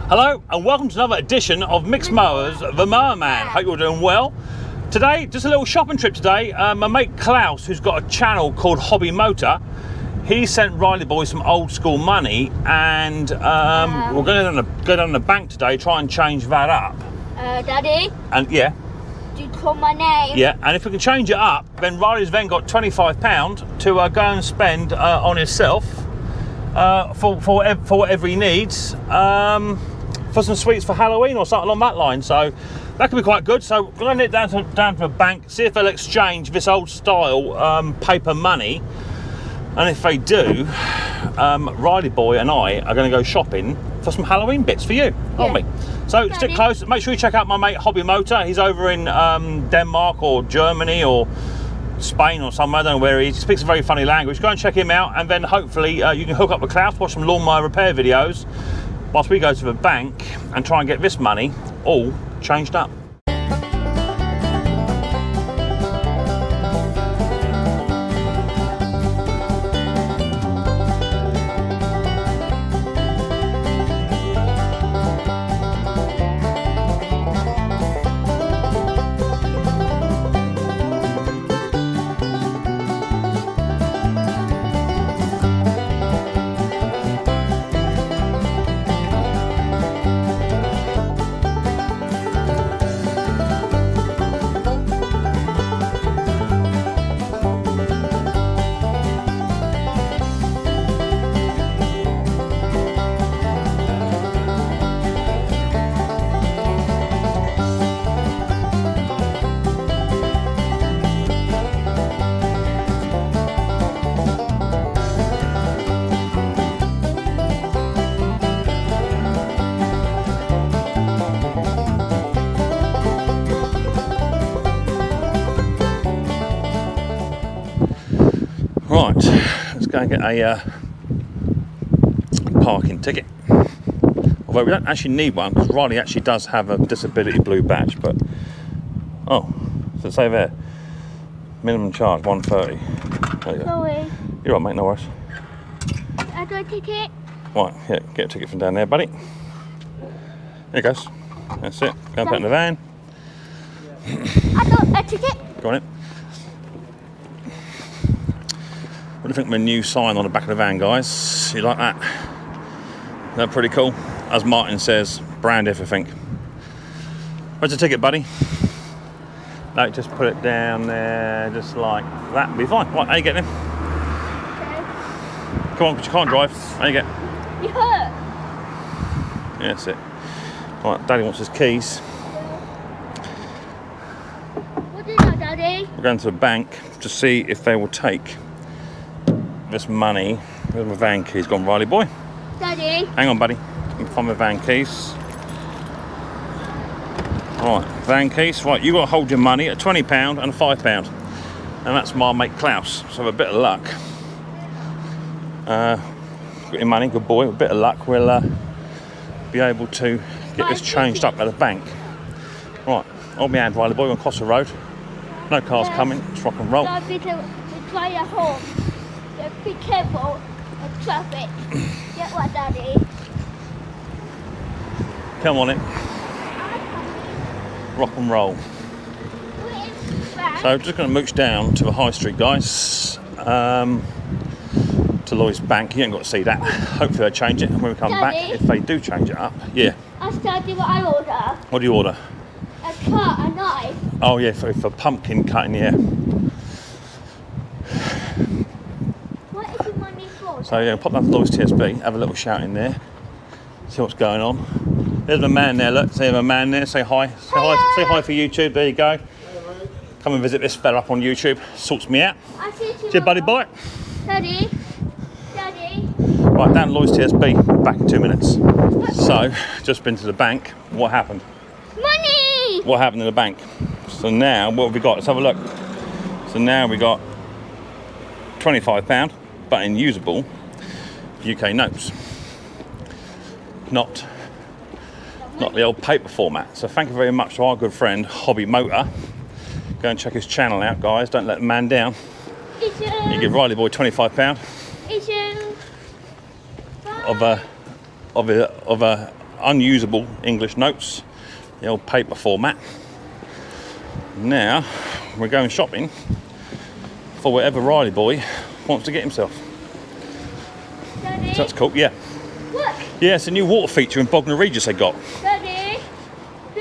Hello and welcome to another edition of Micks Mowers, the Mower Man. Hope you're doing well. Today, just a little shopping trip today. My mate Klaus, who's got a channel called Hobby Motor, he sent Riley Boy some old school money, and we're going to go down to the bank today, try and change that up. Daddy? And yeah. Do you call my name? Yeah, and if we can change it up, then Riley's then got £25 to go and spend on himself for whatever he needs. For some sweets for Halloween or something along that line, so that could be quite good. So we're going to nip down to a bank, see if they'll exchange this old style paper money, and if they do, Riley Boy and I are going to go shopping for some Halloween bits for you, aren't we? So stick close. Make sure you check out my mate Hobby Motor. He's over in Denmark or Germany or Spain or somewhere. I don't know where he is. He speaks a very funny language. Go and check him out, and then hopefully you can hook up with Klaus, watch some lawnmower repair videos whilst we go to the bank and try and get this money all changed up. Right, let's go and get a parking ticket. Although we don't actually need one, because Riley actually does have a disability blue badge, but oh, does it say there? Minimum charge, £1.30. There you go. Sorry. You're right, mate, no worries. I got a ticket. Right, yeah, get a ticket from down there, buddy. There it goes. That's it. Go back in the van. I got a ticket. Go on in. What do you think of my new sign on the back of the van, guys? You like that? Isn't that pretty cool? As Martin says, brand everything. Where's the ticket, buddy? No, just put it down there, just like that. Be fine. Right, how you getting in? Okay. Come on, but you can't drive. How you get? You hurt. Yeah, that's it. Right, Daddy wants his keys. What is that, Daddy? We're going to the bank to see if they will take this money. Where's my van keys gone, Riley boy? Daddy? Hang on, buddy. Let me find my van keys. Right, van keys. Right, you got to hold your money at £20 and £5. And that's my mate Klaus. So with a bit of luck, got your money, good boy. With a bit of luck, we'll be able to get this changed up at the bank. Right, hold my hand, Riley boy. We're going to cross the road. No cars coming. It's rock and roll. Daddy, we try at home. Be careful of traffic. Get what, Daddy? Come on in. Rock and roll. So just going to mooch down to the high street, guys. To Lloyd's Bank. You ain't got to see that. Hopefully they'll change it when we come back. If they do change it up, yeah. Ask Daddy what I order. What do you order? A cut, a knife. Oh yeah, for pumpkin cutting, yeah. What is your money for? So yeah, pop down to Lloyd's TSB, have a little shout in there, see what's going on. There's my man there, look, see my man there, say hi. Say hi for YouTube, there you go. Come and visit this fella up on YouTube, sorts me out. See you, buddy, bye. Daddy? Daddy? Right, down to Lloyd's TSB, back in 2 minutes. So, just been to the bank, what happened? Money! What happened in the bank? So now, what have we got? Let's have a look. So now we got £25, but in usable UK notes. Not the old paper format. So thank you very much to our good friend Hobby Motor. Go and check his channel out, guys. Don't let the man down. You give Riley boy £25 of unusable English notes, the old paper format. Now we're going shopping for whatever Riley boy wants to get himself. Daddy, So that's cool, yeah. look. Yeah, it's a new water feature in Bognor Regis they got. Daddy.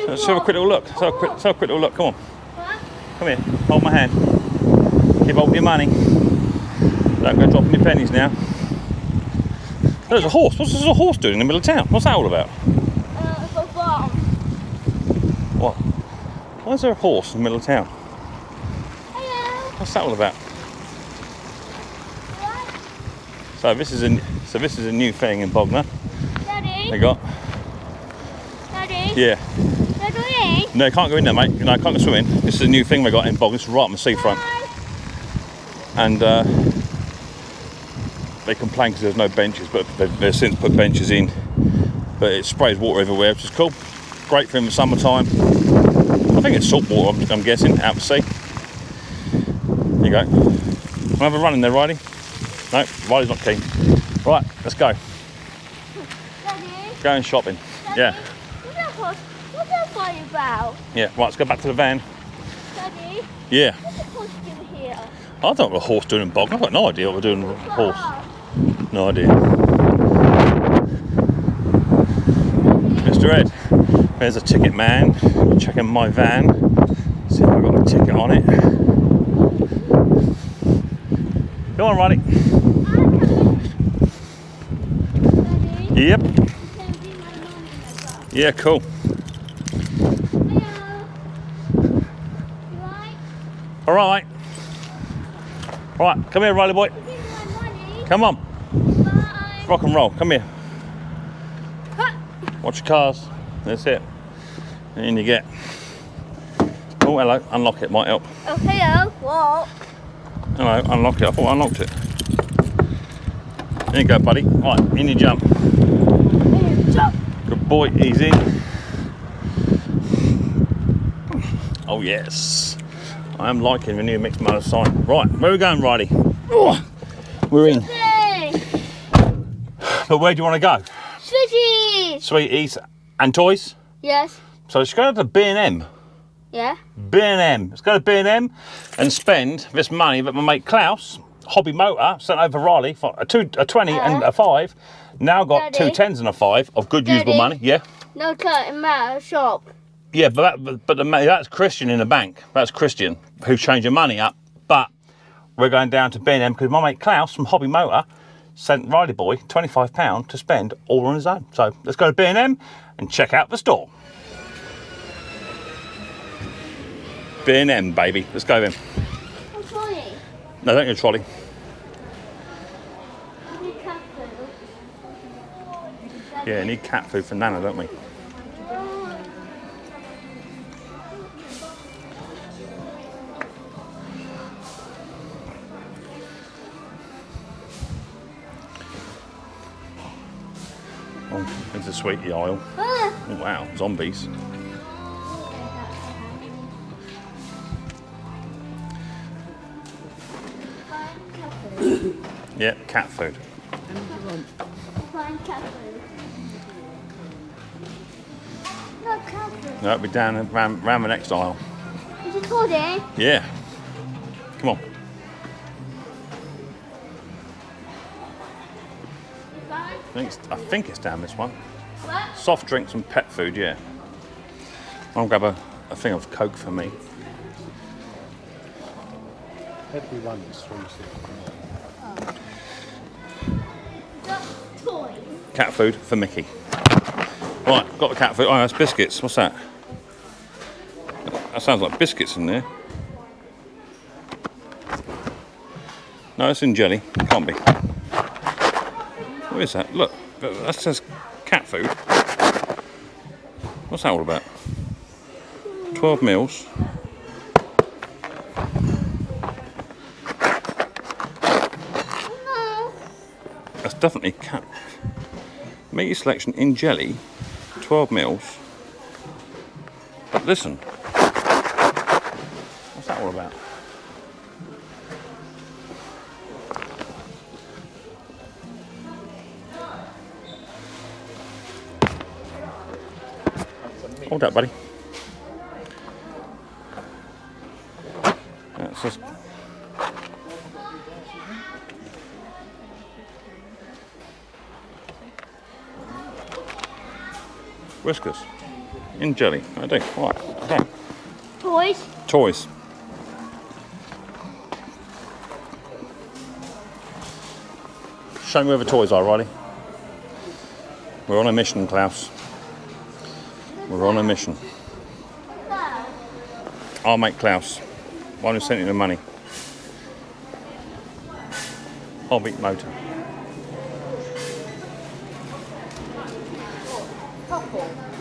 Let's have a quick little look. Let's have a quick little look. Come on. What? Come here. Hold my hand. Keep hold of your money. Don't go dropping your pennies now. There's a horse. What's this a horse doing in the middle of town? What's that all about? For farm. What? Why is there a horse in the middle of town? Hello. What's that all about? What? So this is a new thing in Bognor. Daddy. They got. Daddy. Yeah. Daddy. No, you can't go in there, mate. No, I can't go swimming. This is a new thing they got in Bognor. It's right on the seafront. And they complain because there's no benches, but they've since put benches in. But it sprays water everywhere, which is cool. Great for in the summertime. I think it's salt water, I'm guessing, out the sea. There you go. Wanna have a run in there, Riley? No, Riley's not keen. Right, let's go. Daddy. Going shopping. Daddy. Yeah. What's that for you about? Yeah, right, let's go back to the van. Daddy. Yeah. What's the horse doing here? I don't know what a horse doing in Bognor. I've got no idea what we're doing with a horse. No idea. Mr. Ed, there's a ticket man. Checking my van. See if I've got a ticket on it. Go on, Ronnie. Daddy. Yep. Can you see my mum in the car? Yeah, cool. Hello. You right? All right. Right, come here, Riley boy. Give me my money. Come on. Bye. Rock and roll. Come here. Ha. Watch your cars. That's it. And in you get. Oh, hello. Unlock it. Might help. Oh, hello. What? Hello. Unlock it. I thought I unlocked it. There you go, buddy. Right, in you jump. Jump. Good boy. Easy. Oh, yes. I am liking the new Micks Mowers sign. Right, where are we going, Riley? Oh, we're in. Hey. But where do you want to go? Sweeties. Sweeties and toys. Yes. So let's go to B&M. Yeah. B&M. Let's go to B&M and spend this money that my mate Klaus, Hobby Motor, sent over Riley for a 20 and a 5. Now got Daddy. 2 10s and a 5 of good usable Daddy. money. Yeah. No cutting matter shop. Yeah, but that's Christian in the bank. That's Christian who's changing money up. But we're going down to B&M because my mate Klaus from Hobby Motor sent Riley boy £25 to spend all on his own. So let's go to B&M and check out the store. B&M, baby. Let's go then. I'm sorry. No, don't get a trolley. Yeah, need cat food for Nana, don't we? Oh, it's a sweetie aisle. Oh, wow, zombies. Yeah, cat food. Find cat food. No cat food. No, we're down and round the next aisle. Is it cold, eh? Yeah. Come on. I think it's down this one. What? Soft drinks and pet food, yeah. I'll grab a thing of Coke for me. Everyone is 360. Just toys. Cat food for Mickey. Right, got the cat food. Oh, that's biscuits. What's that? That sounds like biscuits in there. No, it's in jelly. Can't be. What is that? Look, that says cat food. What's that all about? 12 meals. No. That's definitely cat. Make your selection in jelly, 12 meals. But listen, what's that all about? Hold that, buddy. That's just... Whiskers. In jelly. I do. Right. Okay. Toys. Toys. Show me where the toys are, Riley. We're on a mission, Klaus. We're on a mission. I'll make Klaus. One who sent you the money. I'll beat motor.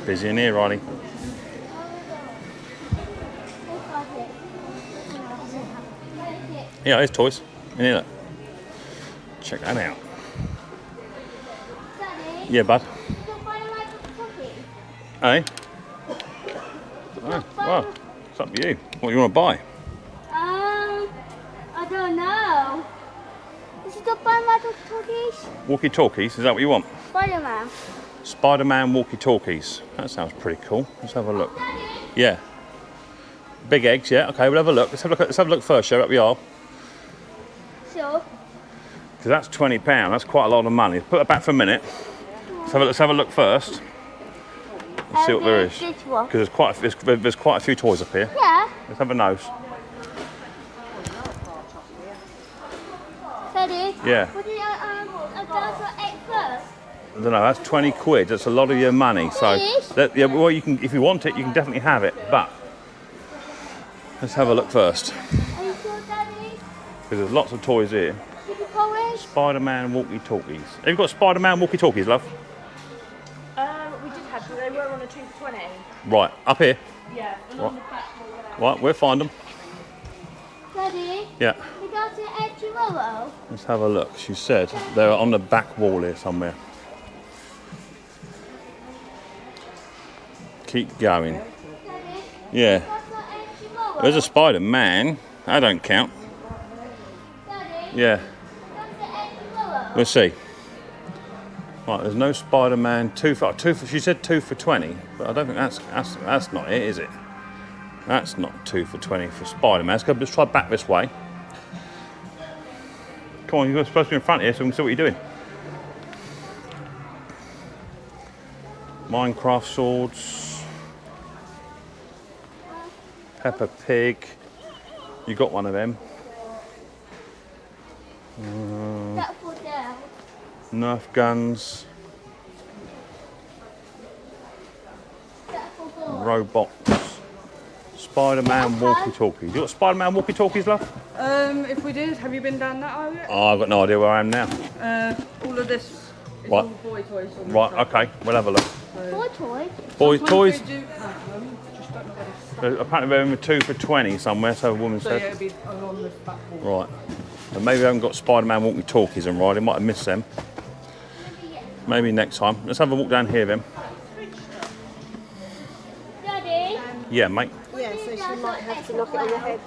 Busy in here, Riley. Yeah, there's toys. In here, look. Check that out. Daddy, Yeah, bud. don't buy my cookie. Hey? Oh, well, it's up to you. What do you want to buy? I don't know. Is it the buy my cookies? Walkie-talkies, is that what you want? Spider-Man. Spider-Man walkie-talkies. That sounds pretty cool. Let's have a look. Daddy, Yeah. Big eggs, yeah. Okay, we'll have a look. Let's have a look first, show up the aisle. so Because that's £20. That's quite a lot of money. Put it back for a minute. Let's have a look first. Let's see what there is. This one. Because there's quite a few toys up here. Yeah. Let's have a nose. Daddy. Yeah. Would you go for egg first? I don't know. That's 20 quid. That's a lot of your money. So, Please? yeah. Well, you can, if you want it, you can definitely have it. But let's have a look first. Are you sure, Daddy? Because there's lots of toys here. Did you promise? Spider-Man walkie-talkies. Have you got Spider-Man walkie-talkies, love? We did have, but they were on a 2 for 20. Right, up here. Yeah, and on the back wall. Right, we'll find them. Daddy, Yeah. we go to egg tomorrow. Let's have a look. She said they're on the back wall here somewhere. Keep going. Daddy, Yeah. go to egg tomorrow. There's a Spider-Man. That don't count. Daddy, Yeah. go to egg tomorrow. We'll see. Right, there's no Spider-Man. She said 2 for 20, but I don't think that's not it, is it? That's not 2 for 20 for Spider-Man. Let's try back this way. Come on, you're supposed to be in front here so we can see what you're doing. Minecraft swords. Peppa Pig. You got one of them. That for them. Nerf guns. That for boys. Robots. Spider-Man walkie-talkies. You got Spider-Man walkie-talkies, love? If we did, have you been down that aisle yet? Oh, I've got no idea where I am now. All of this is Right. all boy toys. on the Right, truck. okay, we'll have a look. Boy toy. Boys, Sometimes toys. they do have them, just don't know where they Apparently they're in 2 for 20 somewhere, so a woman So yeah, said. it'd be along this back wall. Right. And maybe they haven't got Spider-Man walkie-talkies and right, they might have missed them. Maybe next time. Let's have a walk down here then. Daddy. Yeah, mate. Yeah, so she might have to knock it on the head.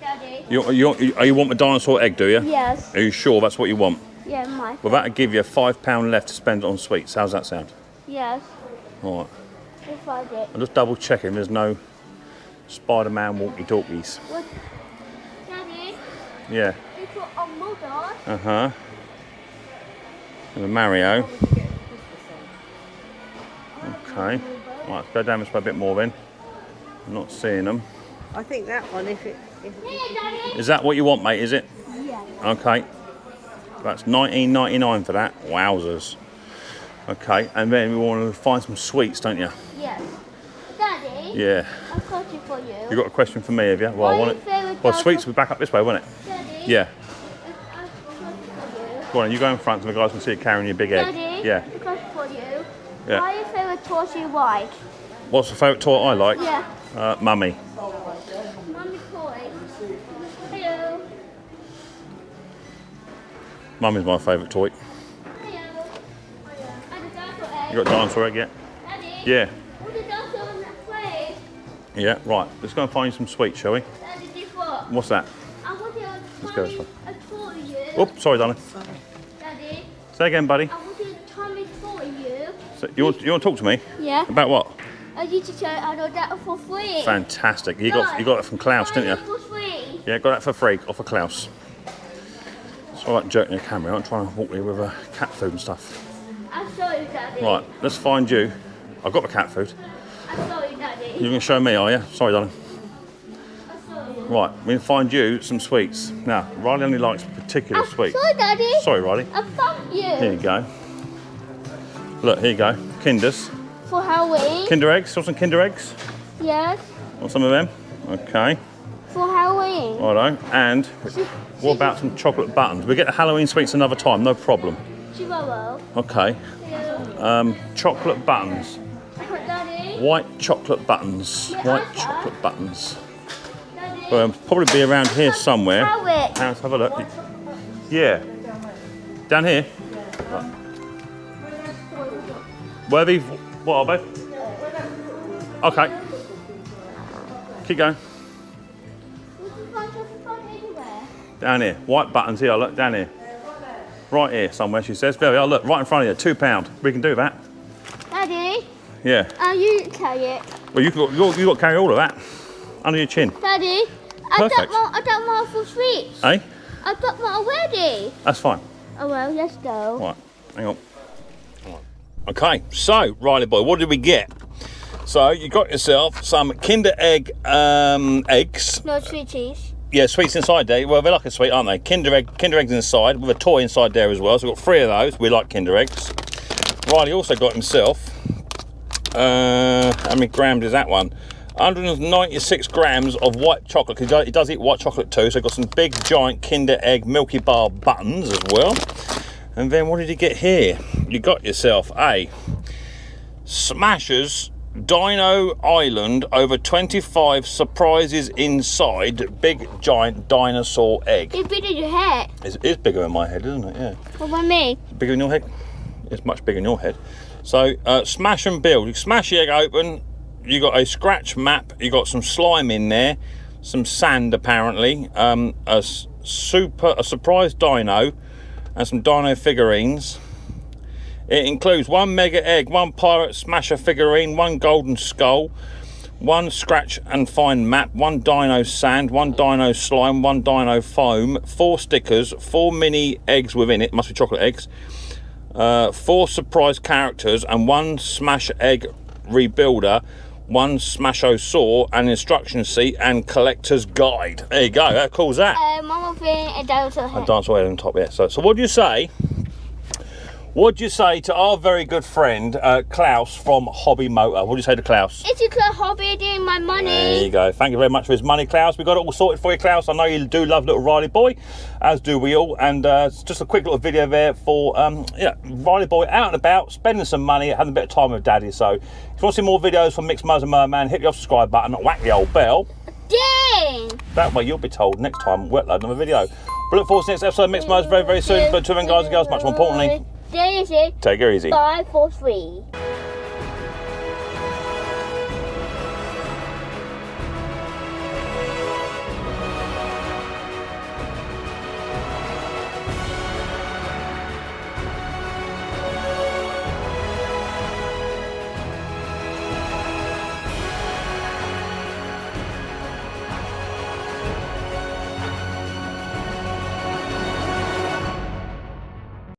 Daddy. You want the dinosaur egg, do you? Yes. Are you sure that's what you want? Yeah, my. Well, that'll give you £5 left to spend on sweets. How's that sound? Yes. All right. We'll find it. I'm just double checking there's no Spider-Man walkie-talkies. What? Daddy, Yeah. we put on Mower. Uh-huh. And a Mario. Okay. Right, let's go down this way a bit more then. I'm not seeing them. I think that one, if Here, Daddy. Is that what you want, mate, is it? Yeah. Okay. That's $19.99 for that. Wowzers. Okay, and then we want to find some sweets, don't you? Yes. Daddy. Yeah. I've got it for you. You got a question for me, have you? Well, What I are want your it. favourite Well, type sweets of- will be back up this way, won't it? Daddy. Yeah. I've got it for you. Go on, you go in front so the guys can see you carrying your big egg. Daddy. Yeah. I've got it for you. Yeah. What are your favourite toys you like? What's the favourite toy I like? Yeah. Mummy. Mummy toy. Hello. Mummy's my favourite toy. Hello. And the dinosaur egg. You got dinosaur egg yet? Daddy. Yeah. Put the dinosaur on that plate. Yeah, right. Let's go and find you some sweets, shall we? Daddy, this what? What's that? I want to Let's go this tell way. me a toy you. Oh, sorry, darling. Daddy, Say again, buddy. I want to tell me toy you. So you want to talk to me? Yeah. About what? I used to say I got that for free. Fantastic. You got it from Klaus, didn't you? For free. Yeah, got that for free off of Klaus. So I like jerking the camera. I'm trying to walk here with cat food and stuff. I'm sorry, Daddy. Right, let's find you. I've got the cat food. I'm sorry, Daddy. You're going to show me, are you? Sorry, darling. I'm sorry. Right, we're going to find you some sweets. Now, Riley only likes particular sweets. Sorry, Daddy. Sorry, Riley. I found you. Here you go. Look, here you go. Kinders. For Halloween. Kinder eggs. Want some Kinder eggs? Yes. Want some of them? Okay. For Halloween. Righto. And what about some chocolate buttons? We get the Halloween sweets another time, no problem. Tomorrow. Okay. Hello. Chocolate buttons. Daddy. White chocolate buttons. Yeah, White okay. chocolate buttons. Daddy. Well, probably be around here somewhere. Have it. Let's have a look. Yeah. Down here. Where are these? What are they? Okay. Keep going. Down here. White buttons here. Look, down here. Right here somewhere, she says. There we are. Look, right in front of you. £2. We can do that. Daddy. Yeah. You carry it. Well, you got to carry all of that under your chin. Daddy. Perfect. I got more for sweets. Eh? I got more already. That's fine. Oh well, let's go. Right, hang on. Okay, so Riley boy, what did we get? So you got yourself some Kinder Egg eggs. No sweeties. Yeah, sweets inside there. Well, they're like a sweet, aren't they? Kinder eggs inside with a toy inside there as well. So we've got 3 of those. We like Kinder eggs. Riley also got himself. How many grams is that one? 196 grams of white chocolate, because he does eat white chocolate too, so got some big giant Kinder Egg Milky Bar buttons as well. And then what did you get here? You got yourself a Smashers Dino Island over 25 surprises inside big giant dinosaur egg. It's bigger than your head. It is bigger in my head, isn't it? Yeah. What about me? Bigger in your head? It's much bigger in your head. So smash and build. You smash the egg open. You got a scratch map. You got some slime in there, some sand apparently, a surprise dino, and some dino figurines. It includes 1 mega egg, 1 pirate smasher figurine, 1 golden skull, 1 scratch and find map, 1 dino sand, 1 dino slime, 1 dino foam, 4 stickers, 4 mini eggs within it, must be chocolate eggs, 4 surprise characters, and 1 smash egg rebuilder, 1 Smasho saw, an instruction sheet, and collector's guide. There you go. How cool is that? Mama thing and dinosaur head. A dinosaur head on top, yeah. So what do you say? What do you say to our very good friend Klaus from Hobby Motor? What do you say to Klaus? It's a good hobby doing my money. There you go. Thank you very much for his money, Klaus. We got it all sorted for you, Klaus. I know you do love little Riley boy, as do we all. And it's just a quick little video there for Riley boy out and about, spending some money, having a bit of time with Daddy. So if you want to see more videos from Micks Mowers and Merman, hit the subscribe button, whack the old bell. Dang! That way you'll be told next time we're uploading another video. But look forward to the next episode of Micks Mowers very, very soon. But to them guys and girls, much more importantly, Daisy. take her easy. 5 4 3.